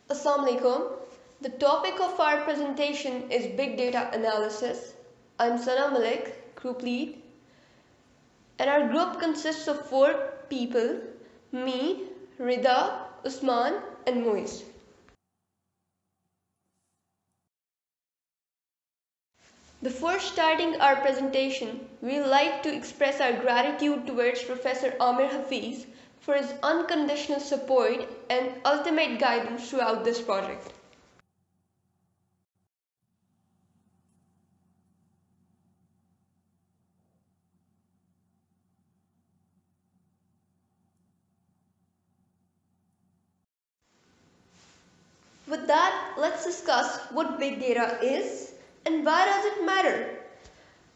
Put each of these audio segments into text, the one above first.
Assalamu alaikum. The topic of our presentation is Big Data Analysis. I'm Malik, Group Lead, and our group consists of 4 people, me, Rida, Usman, and Moiz. Before starting our presentation, we like to express our gratitude towards Professor Aamer Hafeez for his unconditional support and ultimate guidance throughout this project. With that, let's discuss what big data is and why does it matter.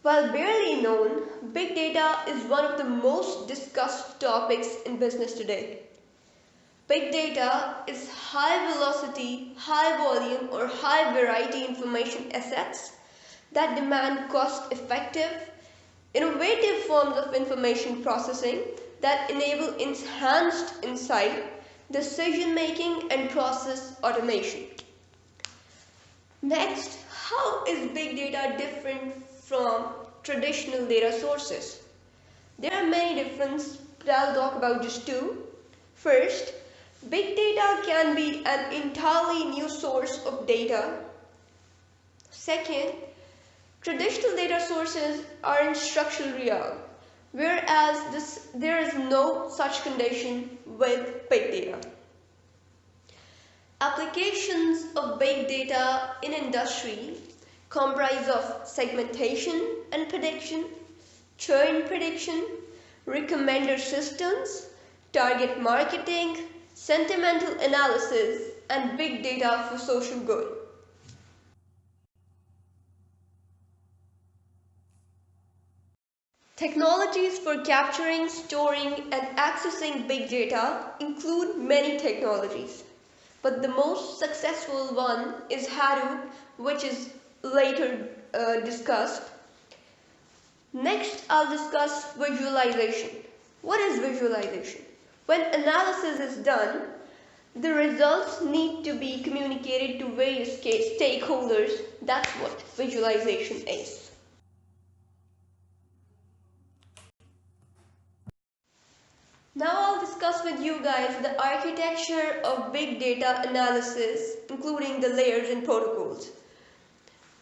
While barely known, big data is one of the most discussed topics in business today. Big data is high velocity, high volume or high variety information assets that demand cost-effective, innovative forms of information processing that enable enhanced insight, decision-making and process automation. Next, how is big data different from traditional data sources? There are many differences, but I'll talk about just 2. First, big data can be an entirely new source of data. Second, traditional data sources are in structural realm, whereas there is no such condition with big data. Applications of big data in industry comprise of segmentation and prediction, churn prediction, recommender systems, target marketing, sentimental analysis, and big data for social good. Technologies for capturing, storing, and accessing big data include many technologies, but the most successful one is Hadoop, which is later discussed. Next, I'll discuss visualization. What is visualization? When analysis is done, the results need to be communicated to various stakeholders. That's what visualization is. Now I'll discuss with you guys the architecture of big data analysis, including the layers and protocols.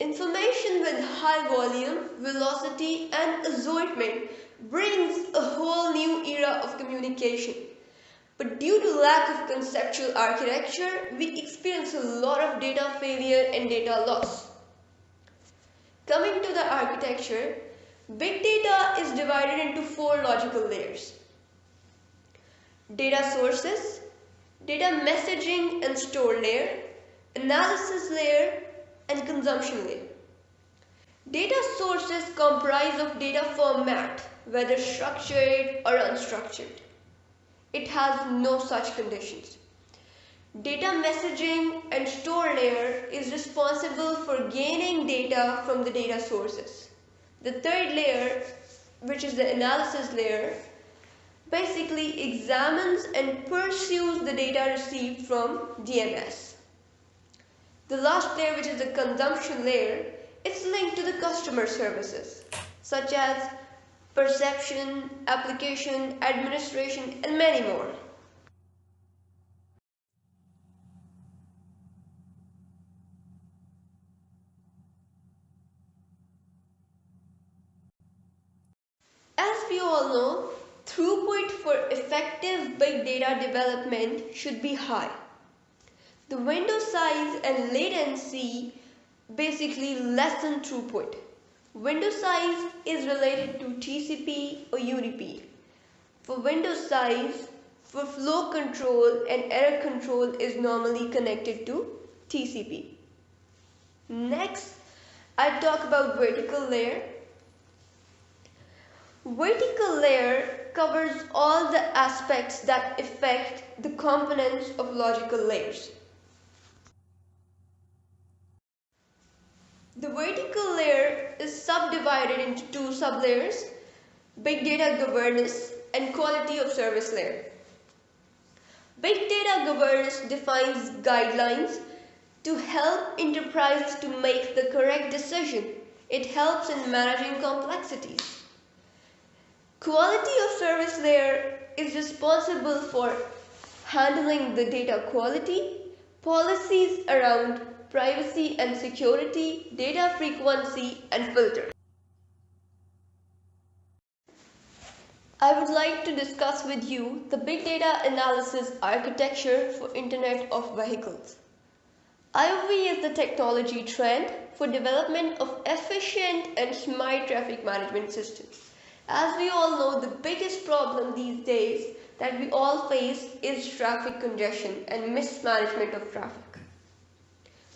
Information with high volume, velocity, and assortment brings a whole new era of communication. But due to lack of conceptual architecture, we experience a lot of data failure and data loss. Coming to the architecture, big data is divided into 4 logical layers. Data sources, data messaging and store layer, analysis layer, and consumption layer. Data sources comprise of data format, whether structured or unstructured. It has no such conditions. Data messaging and store layer is responsible for gaining data from the data sources. The third layer, which is the analysis layer, basically examines and pursues the data received from DMS. The last layer, which is the consumption layer, it's linked to the customer services, such as perception, application, administration, and many more. As we all know, throughput for effective big data development should be high. The window size and latency basically lessen throughput. Window size is related to TCP or UDP. For window size, for flow control and error control is normally connected to TCP. Next, I talk about vertical layer. Vertical layer covers all the aspects that affect the components of logical layers. The vertical layer is subdivided into 2 sublayers, big data governance and quality of service layer. Big data governance defines guidelines to help enterprises to make the correct decision. It helps in managing complexities. Quality of service layer is responsible for handling the data quality, policies around privacy and security, data frequency and filter. I would like to discuss with you the big data analysis architecture for Internet of Vehicles. IOV is the technology trend for development of efficient and smart traffic management systems. As we all know, the biggest problem these days that we all face is traffic congestion and mismanagement of traffic.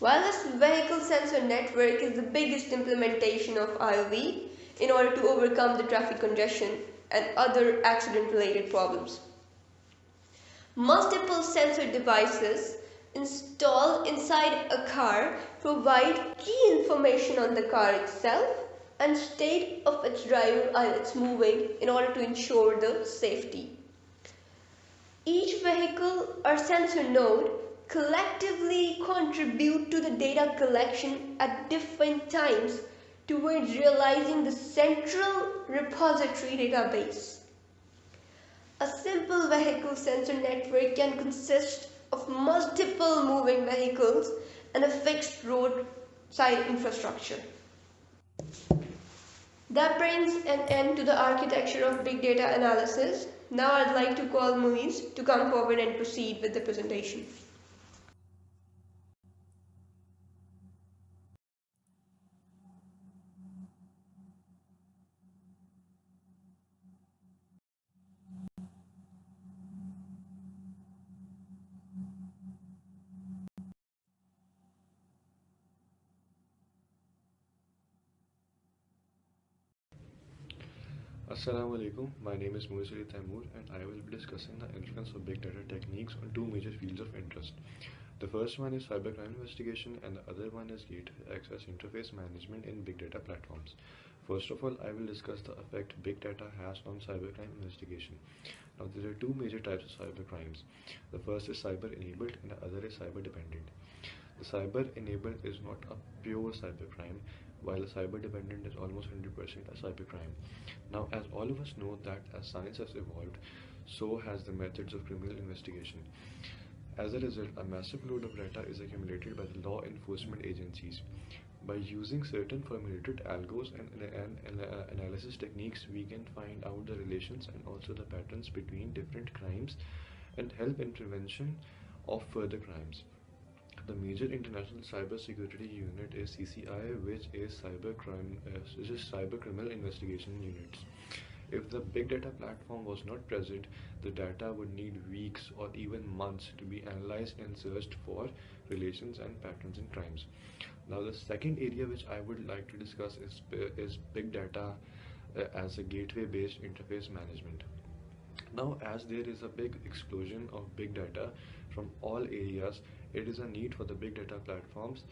Wireless vehicle sensor network is the biggest implementation of IOV in order to overcome the traffic congestion and other accident-related problems. Multiple sensor devices installed inside a car provide key information on the car itself and state of its driver while it's moving in order to ensure the safety. Each vehicle or sensor node collectively contribute to the data collection at different times towards realizing the central repository database. A simple vehicle sensor network can consist of multiple moving vehicles and a fixed roadside infrastructure. That brings an end to the architecture of big data analysis. Now I'd like to call Moiz to come forward and proceed with the presentation. Assalamu alaikum. My name is Moiz and I will be discussing the influence of big data techniques on two major fields of interest. The first one is cybercrime investigation and the other one is gateway access interface management in big data platforms. First of all, I will discuss the effect big data has on cybercrime investigation. Now, there are two major types of cybercrimes. The first is cyber-enabled and the other is cyber-dependent. The cyber-enabled is not a pure cybercrime, while a cyber-dependent is almost 100% a cybercrime. Now, as all of us know that as science has evolved, so has the methods of criminal investigation. As a result, a massive load of data is accumulated by the law enforcement agencies. By using certain formulated algos and analysis techniques, we can find out the relations and also the patterns between different crimes and help in prevention of further crimes. The major international cybersecurity unit is CCI, which is cyber criminal investigation units. If the big data platform was not present, the data would need weeks or even months to be analyzed and searched for relations and patterns in crimes. Now, the second area which I would like to discuss is big data as a gateway-based interface management. Now, as there is a big explosion of big data from all areas, it is a need for the big data platforms.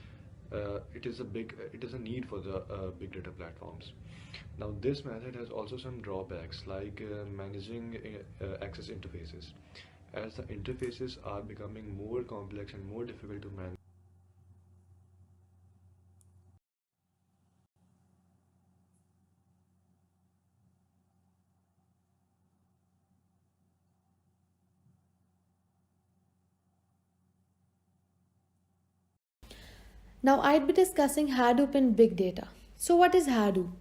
It is a need for the big data platforms. Now, this method has also some drawbacks like managing access interfaces. As the interfaces are becoming more complex and more difficult to manage. Now I'd be discussing Hadoop and big data. So what is Hadoop?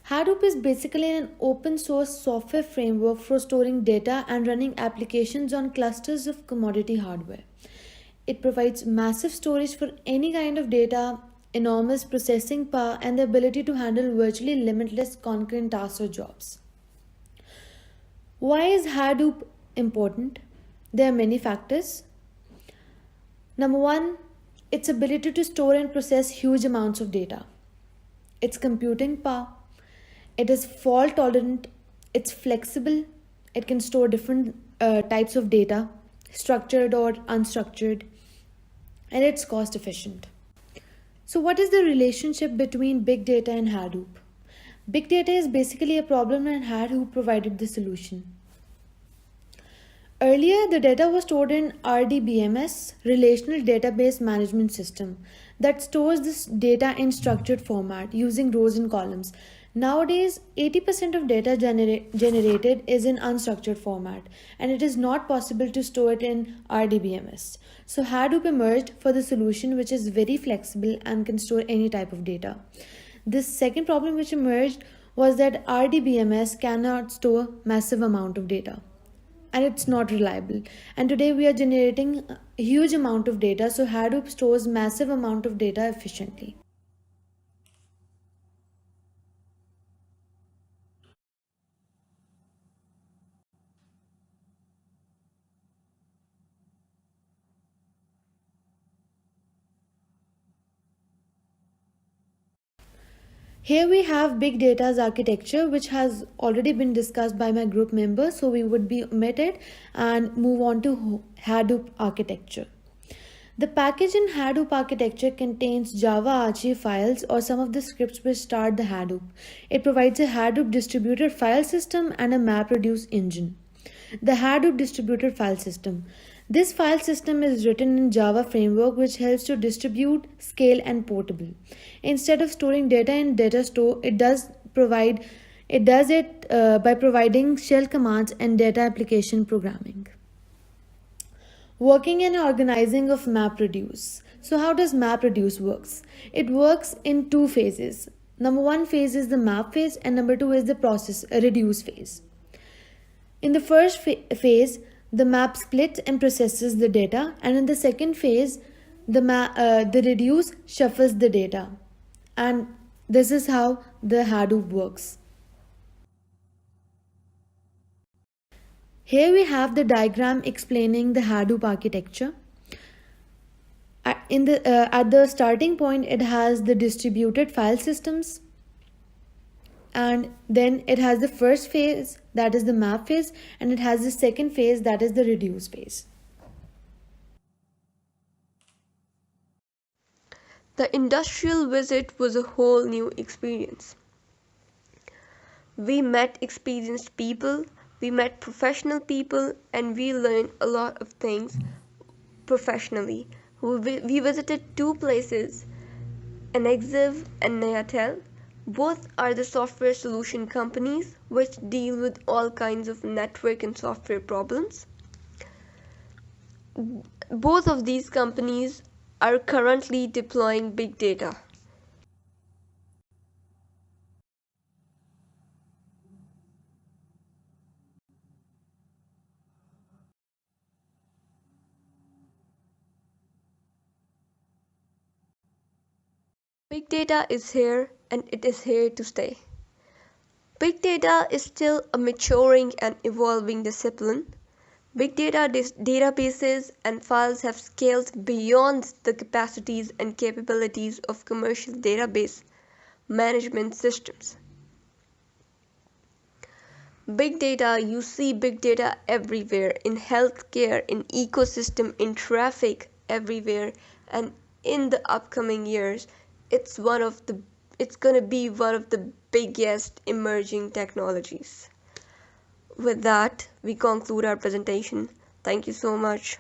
Hadoop is basically an open source software framework for storing data and running applications on clusters of commodity hardware. It provides massive storage for any kind of data, enormous processing power, and the ability to handle virtually limitless concurrent tasks or jobs. Why is Hadoop important? There are many factors. Number one, its ability to store and process huge amounts of data. Its computing power. It is fault tolerant. It's flexible. It can store different types of data, structured or unstructured. And it's cost efficient. So what is the relationship between big data and Hadoop? Big data is basically a problem and Hadoop provided the solution. Earlier, the data was stored in RDBMS, Relational Database Management System, that stores this data in structured format using rows and columns. Nowadays, 80% of data generated is in unstructured format, and it is not possible to store it in RDBMS. So Hadoop emerged for the solution which is very flexible and can store any type of data. This second problem which emerged was that RDBMS cannot store massive amount of data, and it's not reliable. And today we are generating a huge amount of data, so Hadoop stores massive amount of data efficiently. Here we have big data's architecture, which has already been discussed by my group members, so we would be omitted and move on to Hadoop architecture. The package in Hadoop architecture contains Java archive files or some of the scripts which start the Hadoop. It provides a Hadoop distributed file system and a MapReduce engine. The Hadoop distributed file system. This file system is written in Java framework, which helps to distribute, scale, and portable. Instead of storing data in data store, it does it by providing shell commands and data application programming. Working and organizing of MapReduce. So how does MapReduce works? It works in two phases. Number one phase is the map phase, and number two is the process reduce phase. In the first phase, the map splits and processes the data, and in the second phase, the reduce shuffles the data. And this is how the Hadoop works. Here we have the diagram explaining the Hadoop architecture. At the starting point, it has the distributed file systems, and then it has the first phase, that is the map phase, and it has the second phase, that is the reduce phase. The industrial visit was a whole new experience. We met experienced people, we met professional people, and we learned a lot of things professionally. We visited two places, Anexiv and Nayatel. Both are the software solution companies which deal with all kinds of network and software problems. Both of these companies are currently deploying big data. Big data is here and it is here to stay. Big data is still a maturing and evolving discipline. Big data databases and files have scaled beyond the capacities and capabilities of commercial database management systems. Big data, you see big data everywhere, in healthcare, in ecosystem, in traffic, everywhere, and in the upcoming years, it's going to be one of the biggest emerging technologies. With that, we conclude our presentation. Thank you so much.